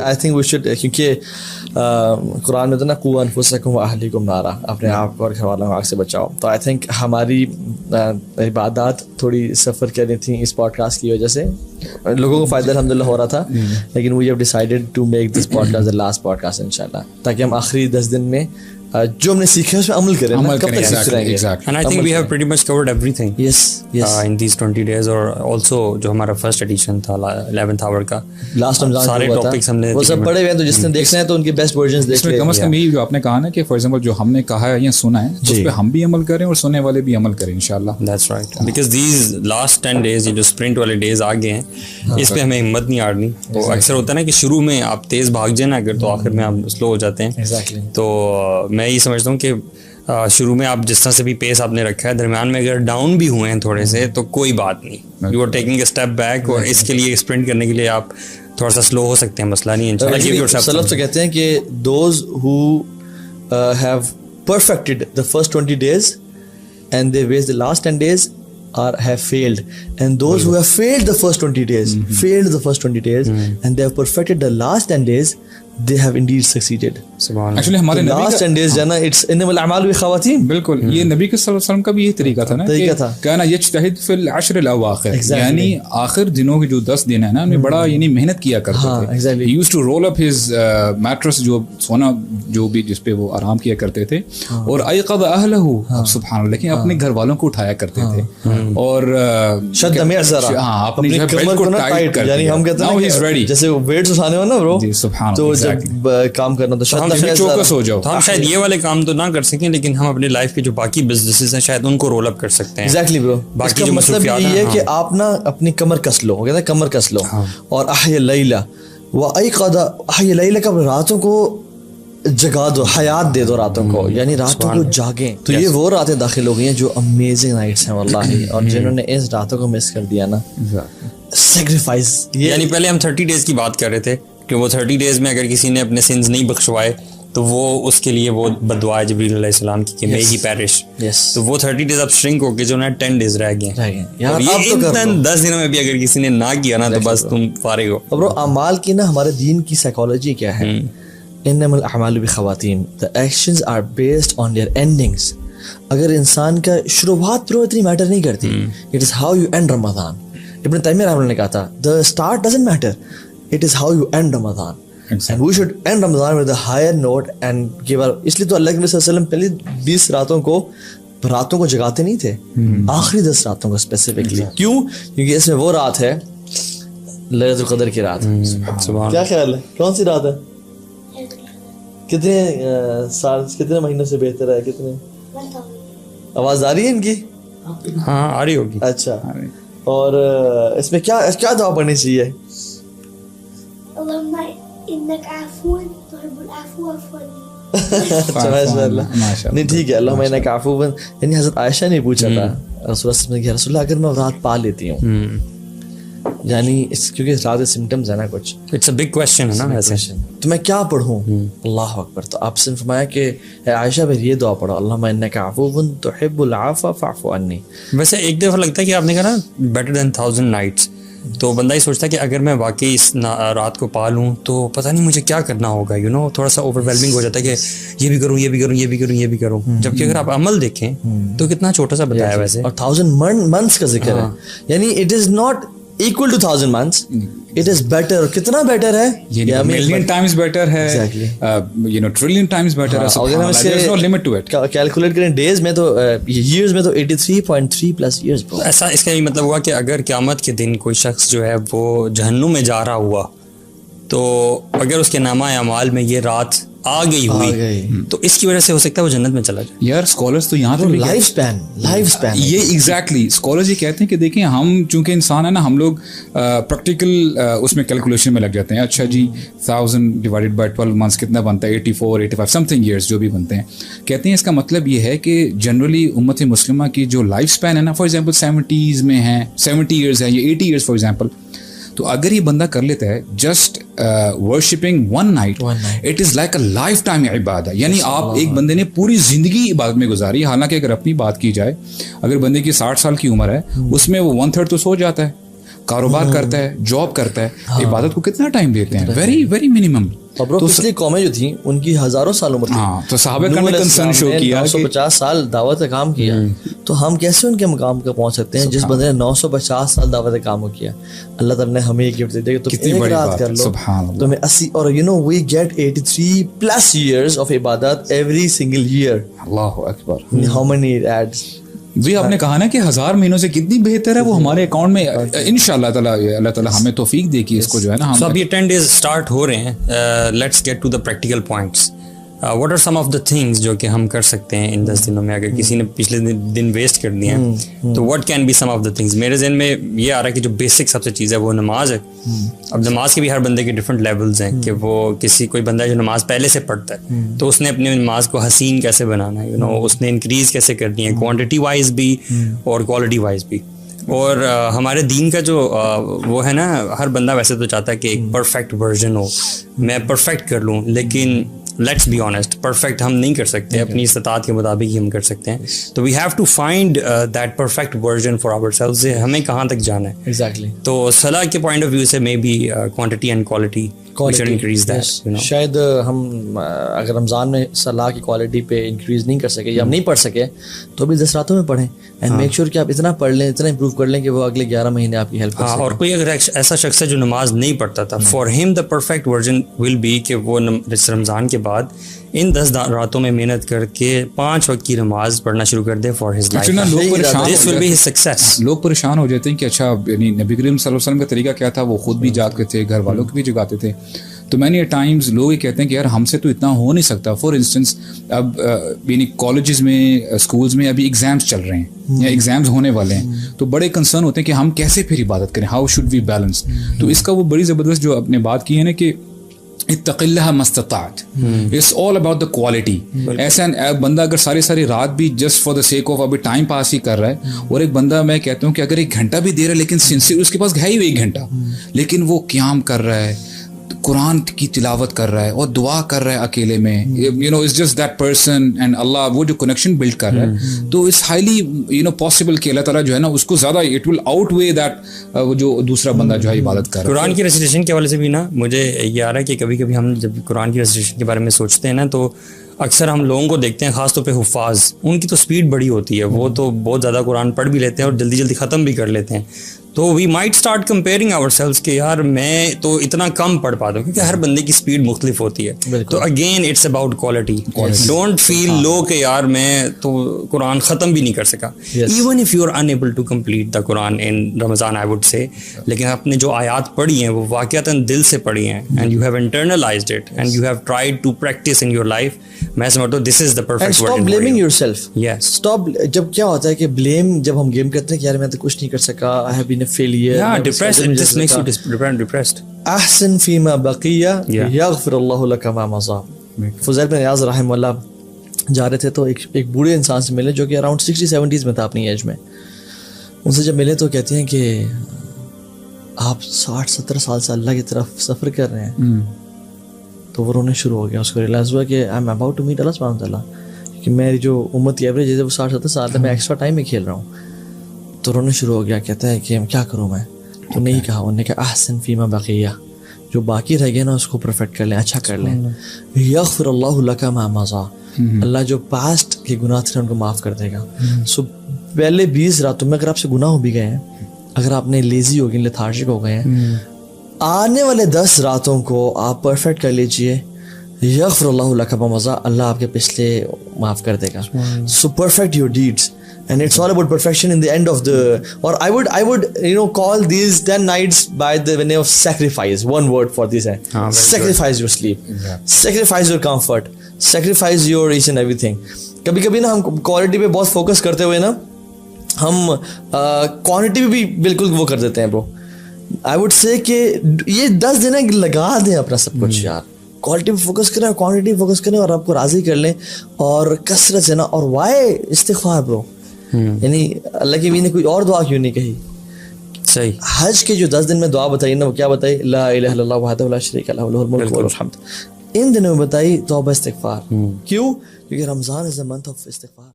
I think we should, کیونکہ قرآن میں تو نا قوا انفسکم واہلیکم نارا, اپنے آپ کو اور گھر والوں کو آگ سے بچاؤ. تو آئی تھنک ہماری عبادات تھوڑی سفر کرنی تھیں اس پوڈ کاسٹ کی وجہ سے. لوگوں کو فائدہ الحمدللہ ہو رہا تھا, لیکن we have decided to make this podcast the last podcast انشاءاللہ, تاکہ ہم آخری 10 دن میں جو ہم نے سیکھا اس میں عمل کریں. کب تک سیکھ رہیں گے؟ And I think we have pretty much covered everything. Yes. In these 20 days, اور also جو ہمارا فرسٹ ایڈیشن تھا 11th hour کا, لاسٹ رمضان سارے ٹاپکس ہم نے وہ سب پڑھے ہوئے ہیں, تو جس نے دیکھنا ہے تو ان کے بیسٹ ورژنز دیکھ لیں. کم از کم یہی جو آپ نے کہا نا کہ فار ایگزامپل جو ہم نے کہا ہے یا سنا ہے اس پہ ہم بھی عمل کریں اور سننے والے بھی عمل کریں انشاءاللہ. That's right. Because these last 10 days, یہ جو اسپرنٹ والے ڈیز آ گئے ہیں, اس پہ ہمیں ہمت نہیں ہارنی. وہ اکثر ہوتا ہے نا کہ شروع میں آپ تیز بھاگ جائیں نا اگر, تو آخر میں آپ سلو ہو جاتے ہیں. تو میں یہ سمجھتا ہوں کہ شروع میں آپ جس طرح سے بھی پیس آپ نے رکھا ہے, درمیان میں اگر ڈاؤن بھی ہوئے ہیں تھوڑے سے تو کوئی بات نہیں, you are taking a step back, اور اس کے لیے اسپرنٹ کرنے کے لیے آپ تھوڑا سا سلو ہو سکتے ہیں, مسئلہ نہیں انشاءاللہ. سلف تو کہتے ہیں کہ those who have perfected the first 20 days and they waste the last 10 days have failed, and those who have failed the first 20 days and they have perfected the last 10 days, they have indeed succeeded. Actually ہمارے last 10 days جانا it's انما الاعمال بالخواتیم. بالکل, یہ نبی کے صلی اللہ علیہ وسلم کا بھی یہی طریقہ تھا نا, کہنا یجتہد فی العشر الاواخر, یعنی آخر دنوں کے جو 10 دن ہیں نا ان میں بڑا یعنی محنت کیا کرتے تھے. he used to roll up his mattress, جو سونا جو بھی جس پہ وہ آرام کیا کرتے تھے, اور ایقظ اہلہ, سبحان اللہ, لیکن اپنے گھر والوں کو اٹھایا کرتے تھے, اور شد میسرا, ہاں اپنی کمر کو ٹائٹ کر, یعنی ہم کہتے ہیں جیسے ویٹس اٹھانے ہو نا برو, تو جب کام کرنا تو چوکس ہو جاؤ. ہم شاید یہ والے کام تو نہ کر سکیں, لیکن ہم اپنے لائف کے جو باقی بزنسز ہیں شاید ان کو رول اپ کر سکتے ہیں. ایگزیکٹلی برو, باقی جو مطلب یہ ہے کہ آپ نا اپنی کمر کس لو, کہتے ہیں کمر کس لو, اور احیا اللیل وایقظ, احیا اللیل کا راتوں کو جگا دو, حیات دے دو راتوں کو, یعنی راتوں کو جاگیں. تو یہ وہ راتیں داخل ہو گئی ہیں جو امیزنگ نائٹس ہیں واللہ, اور جنہوں نے اس راتوں کو مس کر دیا نا, سیکریفائس. یعنی پہلے ہم 30 days کی بات کر رہے تھے کہ وہ 30 days میں اگر کسی نے اپنے سنز نہیں بخشوائے تو وہ اس کے لیے وہ بددعا ہے جبریل علیہ السلام کی کہ میں ہی پیرش. تو وہ 30 days اب شرنک ہو کے جو نا 10 days رہ گئے ہیں. یہ 10 دنوں میں بھی اگر کسی نے نہ کیا نا تو بس تم فارغ ہو. اب اعمال کی نا ہمارے دین کی سائیکالوجی کیا ہے, انما الاعمال بخواتیم, the actions are based on their endings. اگر انسان کا شروعات تو اتنی میٹر نہیں کرتی, it is how you end Ramadan. ابن تیمیہ رحمہ اللہ نے کہا تھا the start doesn't matter, it is how you end Ramadan. And we should end Ramadan with a higher note and give our, اس لیے تو اللہ کے نبی صلی اللہ علیہ وسلم پہلی 20 راتوں کو جگاتے نہیں تھے, آخری 10 راتوں کو اسپیسیفکلی. کیوں؟ کیونکہ اس میں وہ رات ہے لیلۃ القدر کی رات. کیا خیال ہے کون سی رات ہے, کتنے سال کتنے مہینوں سے بہتر ہے, کتنے آواز آ رہی ہے ان کی؟ ہاں آ رہی ہوگی. اچھا, اور اس میں کیا دعا پڑھنی چاہیے؟ اللهم انك عفو تحب العفو فاعف عني. اچھا ماشاء اللہ, نہیں ٹھیک ہے. اللهم انك عفو, یعنی حضرت عائشہ نے پوچھا تھا رسول اللہ صلی اللہ علیہ وسلم کہ رسول اللہ اگر میں رات پا لیتی ہوں, یعنی کیونکہ رات کے سمٹمز ہیں نا کچھ, اٹس اے بگ کوسچن ہے نا ایسے, تو میں کیا پڑھوں؟ اللہ اکبر. تو آپ سے فرمایا کہ اے عائشہ پھر یہ دعا پڑھو, اللهم انك عفو تحب العفو فاعف عني. ویسے ایک دفعہ لگتا ہے کہ آپ نے کہا نا بیٹر دین 1000 nights, تو بندہ ہی سوچتا ہے کہ اگر میں واقعی اس رات کو پا لوں تو پتہ نہیں مجھے کیا کرنا ہوگا, یو نو, تھوڑا سا اوور ویلمنگ ہو جاتا ہے کہ یہ بھی کروں یہ بھی کروں یہ بھی کروں یہ بھی کروں. جبکہ اگر آپ عمل دیکھیں تو کتنا چھوٹا سا بتایا ویسے, اور 1000 months کا ذکر ہے, یعنی it is not equal to 1000 months, it is better. کتنا بیٹر ہے, million times better ہے, you know, trillion times better ہے. اگر ہم اسے there's no limit to it. Calculate کریں ڈیز میں تو years میں تو 83.3+ years. ایسا اس کا یہ مطلب ہوا کہ اگر قیامت کے دن کوئی شخص جو ہے وہ جہنم میں جا رہا ہوا تو اگر اس کے نامہ اعمال میں یہ رات آ گئی ہوئی تو اس کی وجہ سے ہو سکتا ہے وہ جنت میں چلا جائے. یار اسکالرس تو یہاں پہ لائف اسپین یہ ایگزیکٹلی اسکالرز یہ کہتے ہیں کہ دیکھیں ہم چونکہ انسان ہے نا, ہم لوگ پریکٹیکل اس میں کیلکولیشن میں لگ جاتے ہیں. اچھا جی 1000 ڈیوائڈیڈ بائی 12 months کتنا بنتا ہے, 84 85 سم تھنگ ایئرس جو بھی بنتے ہیں. کہتے ہیں اس کا مطلب یہ ہے کہ جنرلی امت مسلمہ کی جو لائف اسپین ہے نا, فار ایگزامپل 70s میں ہیں, 70 years ہے یا 80 years فار ایگزامپل, تو اگر یہ بندہ کر لیتا ہے just worshipping one night, it is like a life time عبادت. یعنی آپ ایک بندے نے پوری زندگی عبادت میں گزاری. حالانکہ اگر اپنی بات کی جائے, اگر بندے کی 60 سال کی عمر ہے اس میں وہ 1/3 تو سو جاتا ہے, کاروبار کرتا ہے, جاب کرتا ہے, عبادت کو کتنا ٹائم دیتے ہیں؟ Very very minimum. اور برو پچھلی قومیں جو تھیں ان کی ہزاروں سال عمر تھی. ہاں, تو صحابہ کرام نے کنسرن شو کیا 950 سال دعوت کا کام کیا, تو ہم کیسے ان کے مقام پہ پہنچ سکتے ہیں جس بندے نے 950 سال دعوت کا کام کیا. اللہ تعالیٰ نے ہمیں یہ گفٹ دے کہ تم ایک رات کر لو, تمہیں 80 اور you know we get 83+ years of عبادت ایوری سنگل ایئر. اللہ اکبر. ہاؤ مینی ایڈز جی آپ نے کہا نا کہ 1000 مہینوں سے کتنی بہتر ہے وہ ہمارے اکاؤنٹ میں انشاءاللہ تعالی اللہ تعالیٰ ہمیں توفیق دے کہ اس کو جو ہے نا. سو اب یہ 10 days اسٹارٹ ہو رہے ہیں. Let's get to the practical points. What are some of the things جو کہ ہم کر سکتے ہیں ان 10 دنوں میں؟ اگر کسی نے پچھلے دن ویسٹ کر دیے ہیں تو what can be some of the things? میرے ذہن میں یہ آ رہا ہے کہ جو بیسک سب سے چیز ہے وہ نماز ہے. اب نماز کے بھی ہر بندے کے ڈفرینٹ لیولز ہیں کہ وہ کوئی بندہ جو نماز پہلے سے پڑھتا ہے تو اس نے اپنی نماز کو حسین کیسے بنانا ہے, اس نے انکریز کیسے کرنی ہے, کوانٹٹی وائز بھی اور کوالٹی وائز بھی. اور ہمارے دین کا جو وہ ہے نا, ہر بندہ ویسے تو چاہتا ہے کہ ایک پرفیکٹ ورژن ہو, میں پرفیکٹ کر لوں, لیکن لیٹس بی آنیسٹ پرفیکٹ ہم نہیں کر سکتے, اپنی استطاعت کے مطابق ہی ہم کر سکتے ہیں. تو we have to find that perfect version for ourselves. ہمیں کہاں تک جانا ہے ایگزیکٹلی. تو صلاح کے پوائنٹ آف ویو سے maybe quantity and quality increase that. شاید ہم اگر رمضان میں صلاح کی کوالٹی پہ انکریز نہیں کر سکے یا ہم نہیں پڑھ سکے تو بھی 10 راتوں میں پڑھیں اینڈ میک شیور کہ آپ اتنا پڑھ لیں, اتنا امپروو کر لیں کہ وہ اگلے 11 مہینے آپ کی ہیلپ کر سکیں. اور کوئی اگر ایسا شخص ہے جو نماز نہیں پڑھتا تھا, فار ہم the perfect version will be کہ وہ رمضان کے بعد ان 10 راتوں میں محنت کر کے 5 وقت کی نماز پڑھنا شروع کر دے for his life. This will be his success. لوگ پریشان ہو جاتے ہیں کہ اچھا یعنی نبی کریم صلی اللہ علیہ وسلم کا طریقہ کیا تھا, وہ خود بھی جاگتے تھے, گھر والوں کو بھی جگاتے تھے. تو مینی اے ٹائمز لوگ یہ کہتے ہیں کہ یار ہم سے تو اتنا ہو نہیں سکتا. فار انسٹنس اب یعنی کالجز میں, اسکولز میں ابھی ایگزامس چل رہے ہیں یا ایگزامس ہونے والے ہیں, تو بڑے کنسرن ہوتے ہیں کہ ہم کیسے پھر عبادت کریں, ہاؤ شوڈ وی بیلنس. تو اس کا وہ بڑی زبردست جو آپ نے بات کی ہے نا کہ اتق اللہ ما استطعت, it's all about the quality. ایسا بندہ اگر ساری رات بھی just for the sake of ابھی ٹائم پاس ہی کر رہا ہے, اور ایک بندہ میں کہتا ہوں کہ اگر 1 گھنٹہ بھی دے رہا ہے لیکن سنسیئر, اس کے پاس ہے ہی 1 گھنٹہ لیکن وہ قیام کر رہا ہے, قرآن کی تلاوت کر رہا ہے اور دعا کر رہا ہے اکیلے میں, you know it's just that person and اللہ, وہ جو کنیکشن بلڈ کر رہا ہے, تو it's highly you know possible کہ اللہ تعالیٰ جو ہے نا اس کو زیادہ it will outweigh that وہ جو دوسرا بندہ جو ہے عبادت کر رہا ہے. قرآن کی ریسیٹیشن کے حوالے سے بھی نا مجھے یہ آ رہا ہے کہ کبھی کبھی ہم جب قرآن کی ریسیٹیشن کے بارے میں سوچتے ہیں نا, تو اکثر ہم لوگوں کو دیکھتے ہیں خاص طور پہ حفاظ, ان کی تو سپیڈ بڑی ہوتی ہے, وہ تو بہت زیادہ قرآن پڑھ بھی لیتے ہیں اور جلدی جلدی ختم بھی کر لیتے ہیں. تو we might start comparing ourselves کہ یار میں تو اتنا کم پڑھ پاتا ہوں, کیونکہ ہر بندے کی اسپیڈ مختلف ہوتی ہے. تو again it's about quality. Don't feel low کہ یار میں تو قرآن ختم بھی نہیں کر سکا, even if you are unable to complete the Quran in Ramzan I would say, لیکن آپ نے جو آیات پڑھی ہیں وہ واقعتاً دل سے پڑھی ہیں and you have internalised it and you have tried to practise in your life. میں سمجھتا ہوں this is the perfect word. Stop blaming yourself. Yes, stop. جب کیا ہوتا ہے کہ بلیم, جب ہم گیم کرتے ہیں کہ یار میں تو کچھ نہیں کر سکا, I have been a failure, depressed, it just makes you depressed. احسن فیما بقیہ یغفر اللہ لک ما مضی. فضیل بن عیاض رحمہ اللہ جا رہے تھے تو ایک بوڑھے انسان سے ملے جو کہ اراؤنڈ 60-70s میں تھا اپنی ایج میں. ان سے جب ملے تو کہتے ہیں کہ آپ 60-70 سال سے اللہ کی طرف سفر کر رہے ہیں. تو وہ رونے شروع ہو گیا. اس کو ریئلائز ہوا کہ I am about to meet اللہ سبحانہ وتعالیٰ, کہ میری جو امت کی ایوریج ہے وہ 60-70 سال ہے, میں ایکسٹرا ٹائم میں کھیل رہا ہوں. تو رونے شروع ہو گیا. کہتا ہے کہ کیا کروں میں, تو نہیں کہا, انہوں نے کہا احسن فیما بقیہ, جو باقی رہ گیا نا اس کو پرفیکٹ کر لیں, اچھا کر لیں. یغفر اللہ لک ما مضی, اللہ جو پاسٹ کے گناہ تھے ان کو معاف کر دے گا. سو پہلے 20 راتوں میں اگر آپ سے گناہ ہو بھی گئے ہیں, اگر آپ نے لیزی ہو گئے, لیتھارجک ہو گئے ہیں, آنے والے 10 راتوں کو آپ پرفیکٹ کر لیجئے. یغفر اللہ لک ما مضی, اللہ آپ کے پچھلے معاف کر دے گا. So perfect your deeds. And it's all about perfection in the end of the, or I would you know call these 10 nights by the name of sacrifice. One word for this, sacrifice your sleep, sacrifice your comfort, sacrifice your each and everything. کبھی کبھی نا ہم quality پہ بہت focus کرتے ہوئے نا ہم کوانٹٹی پہ بھی بالکل وہ کر دیتے ہیں. برو I would say کہ یہ 10 دن لگا دیں اپنا سب کچھ یار, کوالٹی پہ فوکس کریں اور کوانٹٹی پہ فوکس کریں اور آپ کو راضی کر لیں اور کثرت سے نا. اور وائے استغفار برو, یعنی اللہ کی بھی نے کوئی اور دعا کیوں نہیں کہی. صحیح. حج کے جو 10 دن میں دعا بتائی نا, وہ کیا بتائی؟ لا الہ الا اللہ وحدہ لا شریک لہ لہ الملک وله الحمد. ان دنوں میں بتائی توبہ استغفار. کیوں؟ کیونکہ رمضان از اے منتھ آف استغفار.